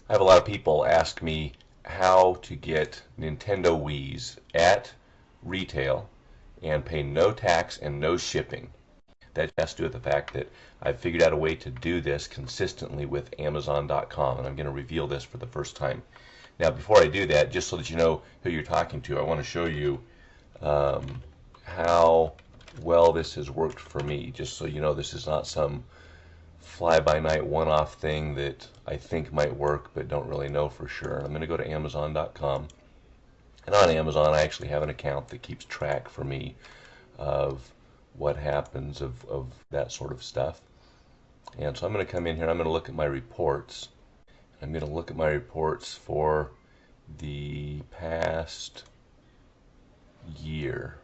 I have a lot of people ask me how to get Nintendo Wii's at retail and pay no tax and no shipping. That has to do with the fact that I've figured out a way to do this consistently with Amazon.com, and I'm going to reveal this for the first time. Now, before I do that, just so that you know who you're talking to, I want to show you how well this has worked for me, just so you know this is not some fly-by-night one-off thing that I think might work but don't really know for sure. I'm going to go to Amazon.com, and on Amazon I actually have an account that keeps track for me of what happens of that sort of stuff. And so I'm going to come in here and I'm going to look at my reports. I'm going to look at my reports for the past year,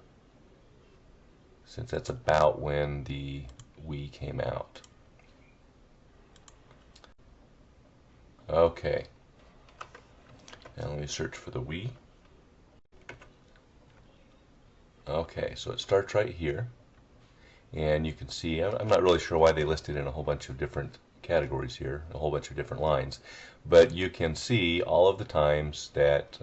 since that's about when the Wii came out. Okay, now let me search for the Wii. Okay, so it starts right here, and you can see, I'm not really sure why they listed in a whole bunch of different categories here, a whole bunch of different lines, but you can see all of the times that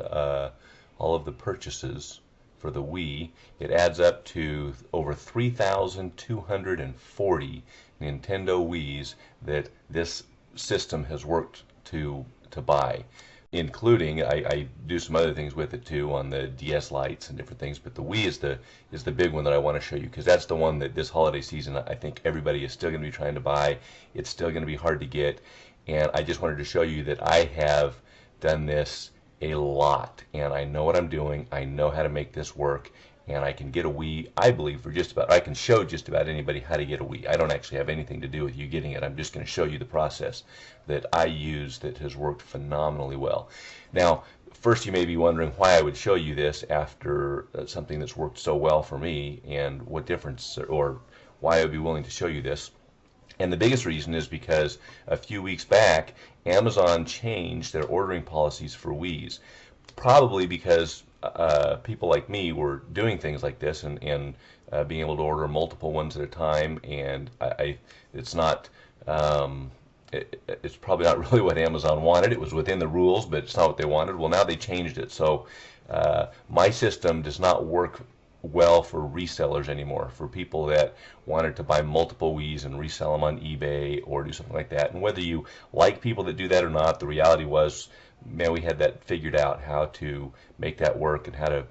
all of the purchases for the Wii. It adds up to over 3,240 Nintendo Wiis that this system has worked to buy, including I do some other things with it too on the DS lights and different things, but the Wii is the big one that I want to show you, because that's the one that this holiday season I think everybody is still going to be trying to buy. It's still going to be hard to get, and I just wanted to show you that I have done this a lot, and I know what I'm doing. I know how to make this work, and I can get a Wii, I believe, for just about, I can show just about anybody how to get a Wii. I don't actually have anything to do with you getting it. I'm just going to show you the process that I use that has worked phenomenally well. Now, first you may be wondering why I would show you this after something that's worked so well for me, and what difference, or why I would be willing to show you this. And the biggest reason is because a few weeks back, Amazon changed their ordering policies for Wiis, probably because people like me were doing things like this and being able to order multiple ones at a time, and it's not it's probably not really what Amazon wanted. It was within the rules, but it's not what they wanted. Well, now they changed it, so my system does not work well for resellers anymore, for people that wanted to buy multiple Wiis and resell them on eBay or do something like that. And whether you like people that do that or not, the reality was, man, we had that figured out, how to make that work and how to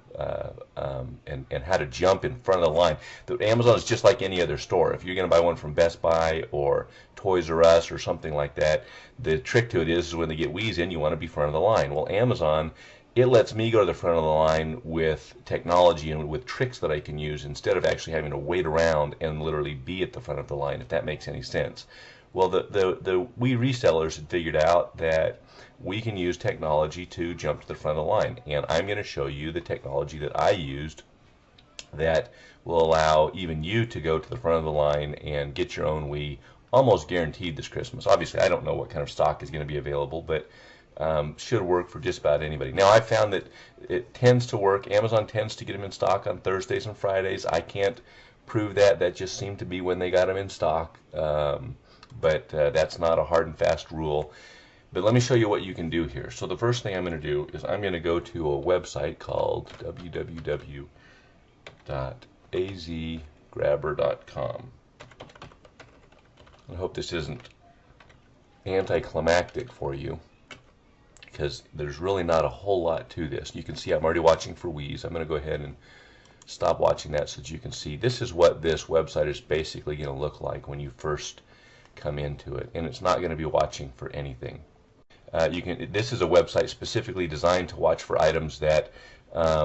and how to jump in front of the line. Amazon is just like any other store. If you're going to buy one from Best Buy or Toys R Us or something like that, the trick to it is when they get Wiis in, you want to be front of the line. Well, Amazon, it lets me go to the front of the line with technology and with tricks that I can use, instead of actually having to wait around and literally be at the front of the line, if that makes any sense. Well, the Wii resellers had figured out that we can use technology to jump to the front of the line, and I'm going to show you the technology that I used that will allow even you to go to the front of the line and get your own Wii almost guaranteed this Christmas. Obviously, I don't know what kind of stock is going to be available, but should work for just about anybody. Now, I found that it tends to work. Amazon tends to get them in stock on Thursdays and Fridays. I can't prove that. That just seemed to be when they got them in stock, but that's not a hard and fast rule. But let me show you what you can do here. So the first thing I'm going to do is I'm going to go to a website called www.azgrabber.com. I hope this isn't anticlimactic for you, because there's really not a whole lot to this. You can see I'm already watching for Wiis. I'm going to go ahead and stop watching that so that you can see. This is what this website is basically going to look like when you first come into it, and it's not going to be watching for anything. This is a website specifically designed to watch for items that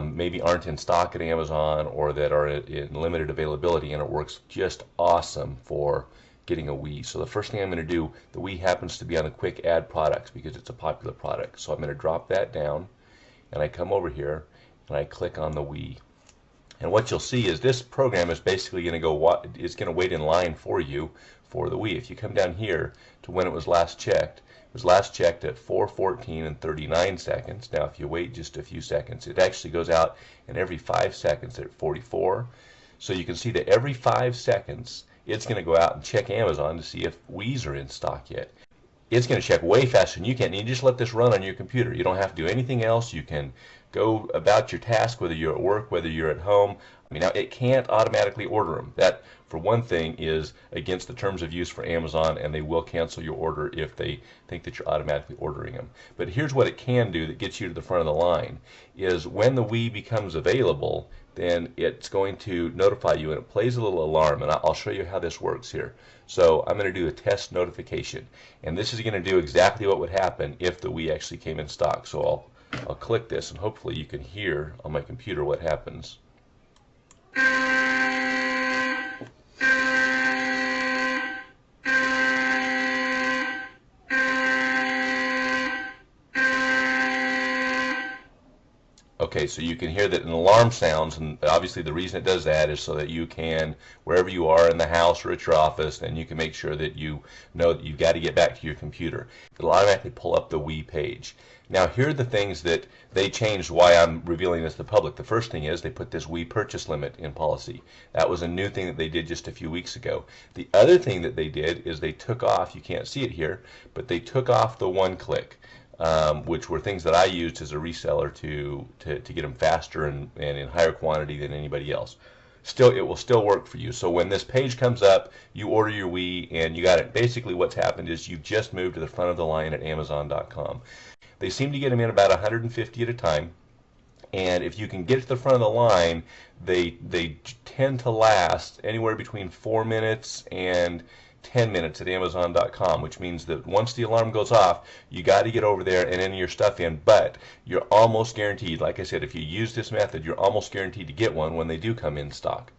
maybe aren't in stock at Amazon or that are in limited availability, and it works just awesome for getting a Wii. So the first thing I'm going to do, the Wii happens to be on the quick add products because it's a popular product. So I'm going to drop that down, and I come over here and I click on the Wii. And what you'll see is this program is basically going to wait in line for you for the Wii. If you come down here to when it was last checked, it was last checked at 4:14 and 39 seconds. Now, if you wait just a few seconds, it actually goes out, and every 5 seconds at 44. So you can see that every 5 seconds, it's going to go out and check Amazon to see if Wiis are in stock yet. it's going to check way faster than you can. And you just let this run on your computer. You don't have to do anything else. You can go about your task, whether you're at work, whether you're at home. I mean, now it can't automatically order them. That, for one thing, is against the terms of use for Amazon, and they will cancel your order if they think that you're automatically ordering them. But here's what it can do that gets you to the front of the line, is when the Wii becomes available, then it's going to notify you, and it plays a little alarm, and I'll show you how this works here. So I'm going to do a test notification, and this is going to do exactly what would happen if the Wii actually came in stock. So I'll click this, and hopefully you can hear on my computer what happens. Okay, so you can hear that an alarm sounds, and obviously the reason it does that is so that you can, wherever you are in the house or at your office, then you can make sure that you know that you've got to get back to your computer. It'll automatically pull up the Wii page. Now, here are the things that they changed, why I'm revealing this to the public. The first thing is they put this Wii purchase limit in policy. That was a new thing that they did just a few weeks ago. The other thing that they did is they took off, you can't see it here, but they took off the one-click. Which were things that I used as a reseller to get them faster and in higher quantity than anybody else. Still, it will still work for you. So when this page comes up, you order your Wii and you got it. Basically what's happened is you've just moved to the front of the line at Amazon.com. They seem to get them in about 150 at a time. And if you can get to the front of the line, they tend to last anywhere between 4 minutes and 10 minutes at Amazon.com, which means that once the alarm goes off, you got to get over there and enter your stuff in, but you're almost guaranteed, like I said, if you use this method, you're almost guaranteed to get one when they do come in stock.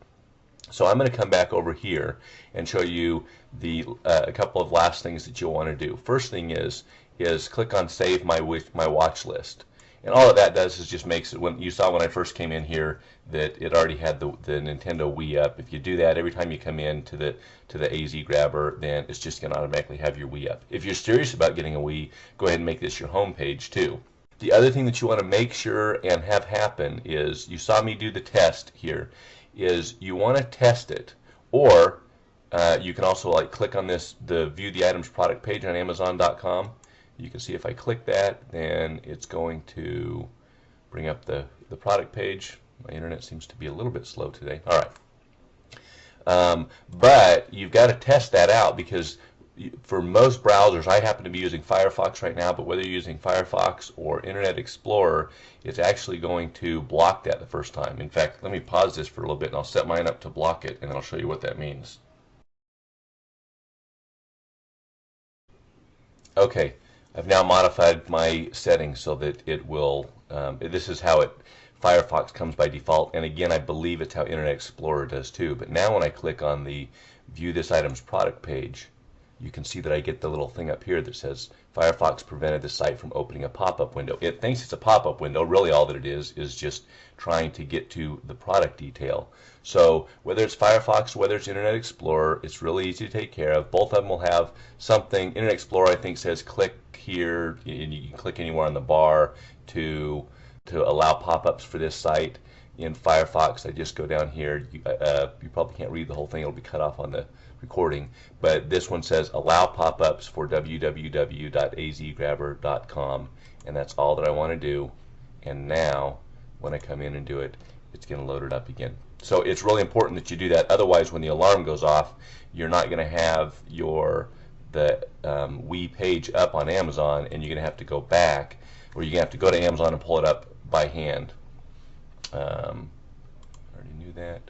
So I'm going to come back over here and show you a couple of last things that you'll want to do. First thing is click on Save My Watch List. And all of that does is just makes it, when you saw when I first came in here that it already had the Nintendo Wii up. If you do that every time you come in to the AZ Grabber, then it's just going to automatically have your Wii up. If you're serious about getting a Wii, go ahead and make this your home page too. The other thing that you want to make sure and have happen is, you saw me do the test here, is you want to test it, or you can also click on the View the Items product page on Amazon.com. You can see if I click that, then it's going to bring up the product page. My internet seems to be a little bit slow today. All right. But you've got to test that out, because for most browsers, I happen to be using Firefox right now, but whether you're using Firefox or Internet Explorer, it's actually going to block that the first time. In fact, let me pause this for a little bit, and I'll set mine up to block it, and I'll show you what that means. Okay. I've now modified my settings so that it will, this is how Firefox comes by default, and again I believe it's how Internet Explorer does too. But now when I click on the View This Item's product page, you can see that I get the little thing up here that says Firefox prevented the site from opening a pop-up window. It thinks it's a pop-up window. Really all that it is just trying to get to the product detail. So whether it's Firefox, whether it's Internet Explorer, it's really easy to take care of. Both of them will have something. Internet Explorer, I think, says click here, and you can click anywhere on the bar to allow pop-ups for this site. In Firefox, I just go down here. You probably can't read the whole thing. It'll be cut off on the recording. But this one says allow pop-ups for www.azgrabber.com, and that's all that I want to do. And now, when I come in and do it, it's going to load it up again. So it's really important that you do that. Otherwise, when the alarm goes off, you're not going to have the Wii page up on Amazon, and you're going to have to go back, or you're going to have to go to Amazon and pull it up by hand. I already knew that.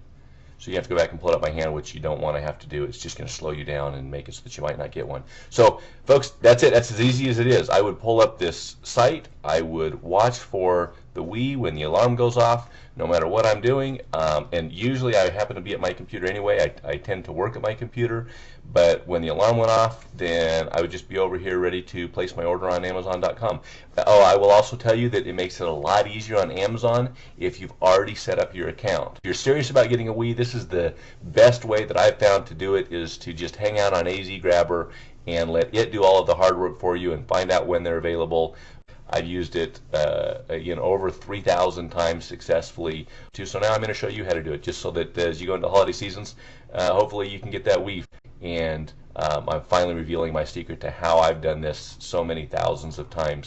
So you have to go back and pull it up by hand, which you don't want to have to do. It's just going to slow you down and make it so that you might not get one. So, folks, that's it. That's as easy as it is. I would pull up this site. I would watch for the Wii when the alarm goes off, no matter what I'm doing. And usually I happen to be at my computer anyway. I tend to work at my computer. But when the alarm went off, then I would just be over here ready to place my order on Amazon.com. Oh, I will also tell you that it makes it a lot easier on Amazon if you've already set up your account. If you're serious about getting a Wii, this is the best way that I've found to do it, is to just hang out on AZ Grabber and let it do all of the hard work for you and find out when they're available. I've used it again over 3,000 times successfully too. So now I'm going to show you how to do it, just so that as you go into holiday seasons, hopefully you can get that Wii. and I'm finally revealing my secret to how I've done this so many thousands of times.